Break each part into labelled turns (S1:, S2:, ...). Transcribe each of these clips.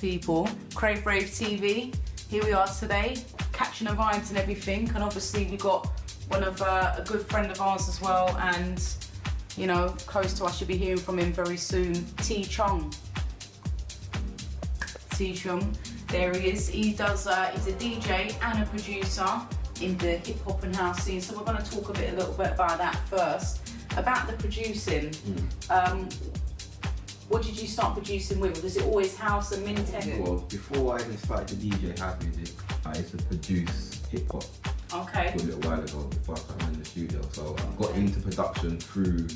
S1: people. Crave Rave TV. Here we are today, catching the vibes and everything. And obviously we got one of a good friend of ours as well, and you know, close to us. You'll be hearing from him very soon. Chung. Chung. There he is. He does. He's a DJ and a producer in the hip hop and house scene. So we're going to talk a little bit about that first. About the producing. What did you start producing with? Was it always house and min-tech?
S2: Well, before I even started to DJ house music, I used to produce hip hop.
S1: Okay.
S2: A little while ago before I got in the studio. So I got into production through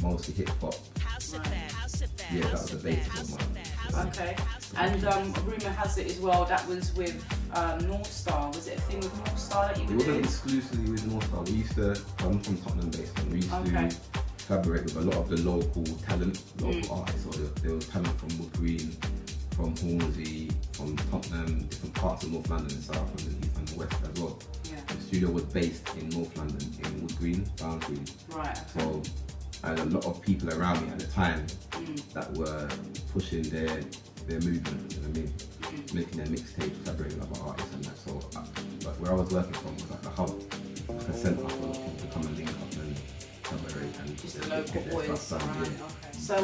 S2: mostly hip hop. Yeah, that was the basis of mine.
S1: Okay. And rumour has it as well that was with North Star. Was it a thing with North Star that you were doing?
S2: It wasn't exclusively with North Star. We used to, I'm from Tottenham based, and we used to collaborate with a lot of the local talent, local artists. So there was talent from Wood Green, from Hornsey, from Tottenham, different parts of North London and South and the East and the West as well.
S1: Yeah.
S2: The studio was based in North London, in Wood Green, Bound Green.
S1: Right.
S2: So I had a lot of people around me at the time that were pushing their movement, you know what I mean? Making their mixtapes, collaborating with other artists and that. So but where I was working from was like a hub, like a centre for people to come and link up and collaborate and
S1: just the local boys. Right.
S2: Yeah.
S1: Okay. So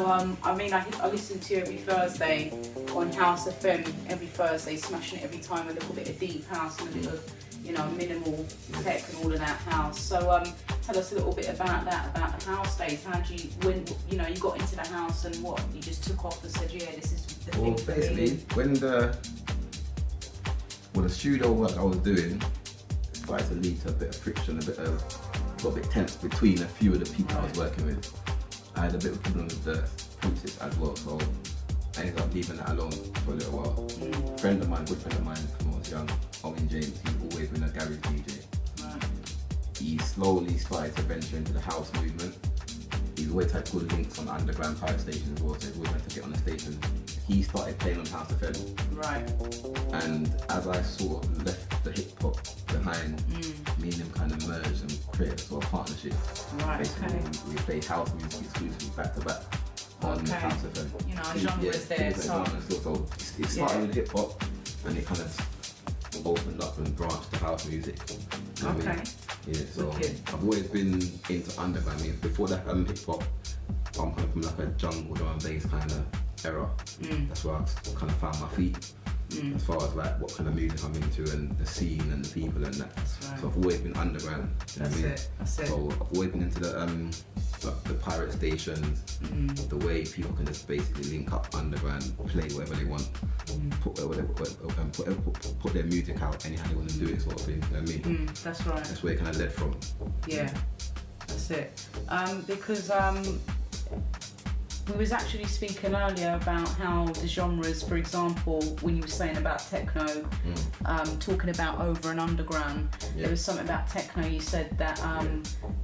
S1: I mean, I listen to you every Thursday on House FM. Every Thursday, smashing it every time. A little bit of deep house and a bit of, you know, minimal tech and all of that house. So tell us a little bit about that, about the house days. How did you, when you know you got into the house and what you just took off and said, yeah, this is the thing.
S2: Well, basically, when the studio work I was doing started to lead to a bit of friction, a little bit tense between a few of the people I was working with. I had a bit of problem with the princess as well, so I ended up leaving that alone for a little while. A friend of mine, good friend of mine from when I was young, Owen James, he's always been a garage DJ. He slowly started to venture into the house movement. He's always had good links on underground pirate stations as well, so he's always had to get on the station. He started playing on House FM.
S1: Right.
S2: And as I sort of left the hip hop behind, me and him kind of merged and created a sort of partnership.
S1: Right.
S2: Basically, we played house music exclusively back to back on House FM.
S1: You know, genres there. So
S2: it started with hip hop and it kind of opened up and branched to house music. You know what I mean? Yeah, so I've always been into underground. I mean, before that hip hop, I'm kind of from like a jungle drum and bass kind of era. That's where I kind of found my feet. As far as like what kind of music I'm into and the scene and the people and that.
S1: That's right.
S2: So I've always been underground. You know what I mean?
S1: That's it.
S2: So I've always been into the pirate stations, the way people can just basically link up underground, play whatever they want, put their music out anyhow they want to do it, sort of thing. You know what I mean?
S1: That's right.
S2: That's where it kind of led from.
S1: Yeah, that's it. Because we was actually speaking earlier about how the genres, for example, when you were saying about techno, talking about over and underground, there was something about techno, you said that,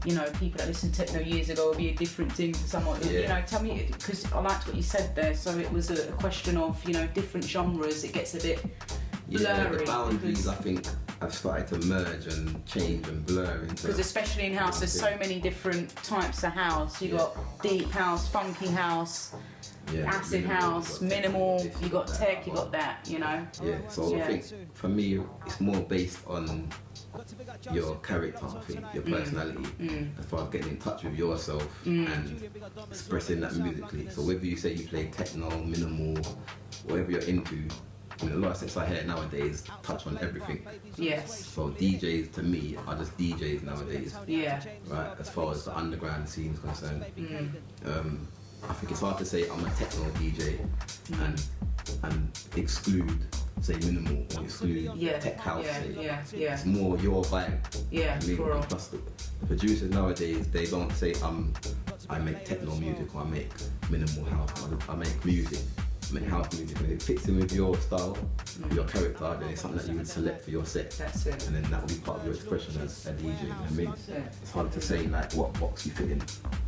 S1: you know, people that listened to techno years ago would be a different thing to someone, you know, tell me, because I liked what you said there, so it was a question of, you know, different genres, it gets a bit blurry.
S2: The boundaries, I think, have started to merge and change and blur into...
S1: Because especially in house, there's so many different types of house. You got deep house, funky house, acid house, minimal, you got tech, you got that, you know?
S2: Yeah, so I think for me, it's more based on your character, I think, your personality, as far as getting in touch with yourself and expressing that musically. So whether you say you play techno, minimal, whatever you're into, I mean, a lot of sets I hear nowadays touch on everything.
S1: Yes.
S2: So DJs to me are just DJs nowadays.
S1: Yeah.
S2: Right, as far as the underground scene is concerned. I think it's hard to say I'm a techno DJ and exclude, say, minimal or exclude tech house. It's more your vibe.
S1: Yeah,
S2: I mean, plus the producers nowadays, they don't say I make techno music or I make minimal house. I make music. Make house music, and if it fits in with your style, your character, then it's something that you would select for your set.
S1: That's it.
S2: And then that will be part of your expression as a DJ. You know what I mean? It's hard to say like what box you fit in.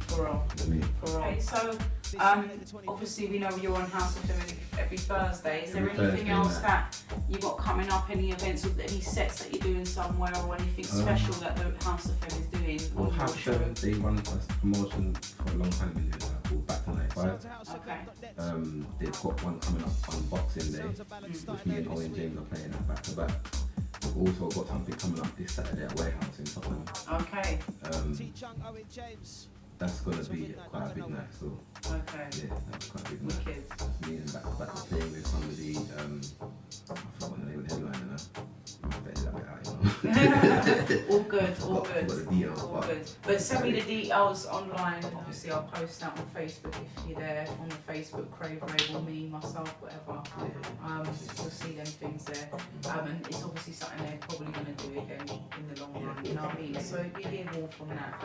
S1: For real.
S2: You know what I mean?
S1: Okay, so Obviously we know you're on House of Fame every Thursday. Is there
S2: Every
S1: anything
S2: Thursday
S1: else
S2: night.
S1: that you got coming up? Any events or any sets that you're doing somewhere, or anything special that the House of Fame is doing
S2: Well,
S1: on your
S2: House
S1: show?
S2: Fame, they run a promotion for a long time, been doing that called Back to 95.
S1: Okay.
S2: They've got one coming up on Boxing Day, with me and Owen James are playing that back to back. We've also got something coming up this Saturday at Warehouse in Tottenham.
S1: Okay.
S2: That's gonna be quite a big night, so
S1: Okay.
S2: yeah, that's quite a big night.
S1: Wicked.
S2: Me and back to back playing with somebody, I forgot the name of the headliner now. I better that bit out, you know.
S1: All good, all
S2: Got
S1: good.
S2: the details,
S1: All
S2: but
S1: good. But send me the details online. Obviously, I'll post that on Facebook if you're there on the Facebook, Crave Rave, or me, myself, whatever. You'll see them things there. And it's obviously something they're probably going to do again in the long run, you know what I mean? So you hear more from that.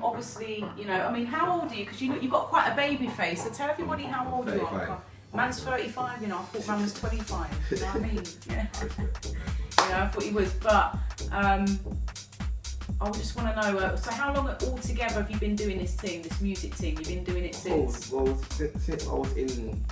S1: Obviously, you know, I mean, how old are you? Because you've got quite a baby face, so tell everybody how old you are.
S2: 35.
S1: Man's 35, you know, I thought man was 25, you know what I mean? Yeah. You know, I thought he was, but I just want to know, so how long altogether have you been doing this thing, this music thing? You've been doing it since?
S2: Well, since I was in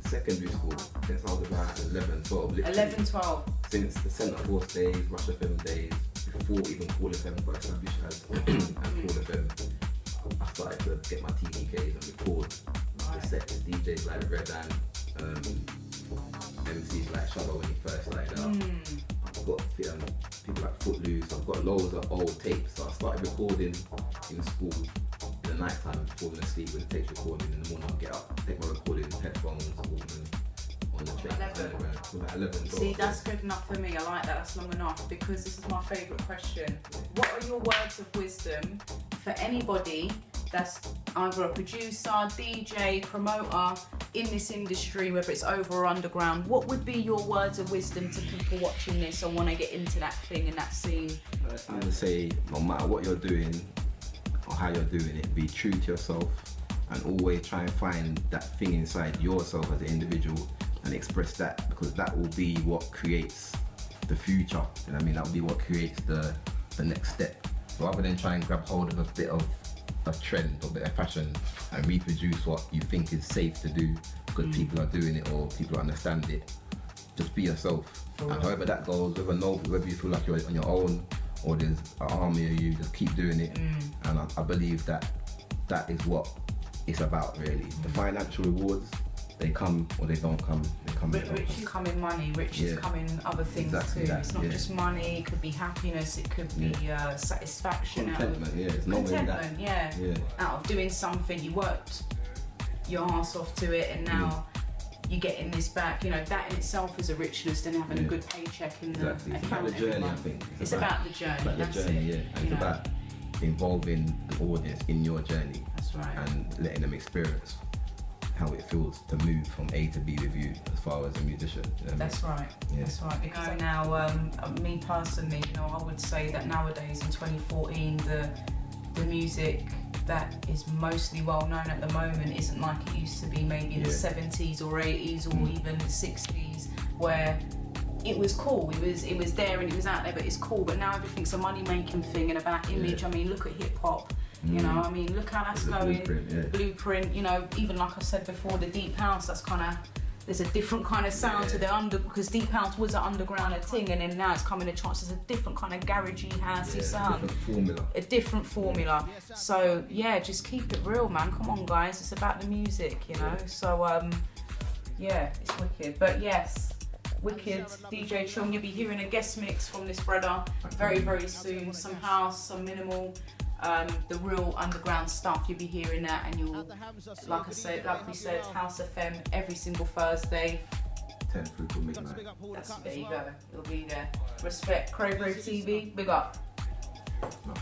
S2: secondary school, since I was about 11, 12. literally.
S1: 11, 12.
S2: Since the Centre Force days, Russia FM days, before even Call FM got established as Call FM, I started to get my TDKs and record the sets, DJs like Red and MCs like Shabba when he first started out. I've got people like Footloose, I've got loads of old tapes, so I started recording in school in the night time, falling asleep with the tapes recording. In the morning I'll get up, take my recording headphones, on the train. 11.
S1: See, that's good enough for me. I like that. That's long enough, because this is my favourite question. What are your words of wisdom for anybody that's either a producer, DJ, promoter in this industry, whether it's over or underground? What would be your words of wisdom to people watching this or want to get into that thing and that scene?
S2: I would say, no matter what you're doing or how you're doing it, be true to yourself and always try and find that thing inside yourself as an individual and express that, because that will be what creates the future. You know what I mean? That will be what creates the next step. Rather than try and grab hold of a bit of a trend or a bit of fashion and reproduce what you think is safe to do because people are doing it or people understand it, just be yourself. And however that goes, whether you feel like you're on your own or there's an army of you, just keep doing it. And I believe that is what it's about, really. The financial rewards, they come or they don't come. They come.
S1: Riches come in money, riches come in other things too. It's not just money, it could be happiness, it could be satisfaction.
S2: Contentment, it's not
S1: contentment,
S2: that.
S1: Out of doing something, you worked your ass off to it, and now you're getting this back. You know, that in itself is a richness than having a good paycheck in the account.
S2: It's about the journey, I think.
S1: It's about the journey.
S2: About the journey, and it's about involving the audience in your journey.
S1: That's right.
S2: And letting them experience how it feels to move from A to B with you as far as a musician. You know
S1: That's right.
S2: Yeah.
S1: That's right. Because now, me personally, you know, I would say that nowadays in 2014, the music that is mostly well known at the moment isn't like it used to be maybe in the 70s or 80s or even the 60s, where it was cool. It was there and it was out there, but it's cool. But now everything's a money making thing and about image. I mean, look at hip hop. You know, I mean, look how that's going. Blueprint, you know, even like I said before, the deep house, that's kind of, there's a different kind of sound to the because deep house was an underground thing, and then now it's coming a chance, there's a different kind of garagey, housey sound. A different formula. So yeah, just keep it real, man. Come on, guys, it's about the music, you know. So yeah, it's wicked. But yes, wicked. DJ Chung, you'll be hearing a guest mix from this brother very, very soon. Some house, some minimal. The real underground stuff, you'll be hearing that, and you'll, like we said, House FM every single Thursday.
S2: 10 through till midnight.
S1: There you go. It'll be there. Respect. Crave Rave TV. Big up.
S2: No.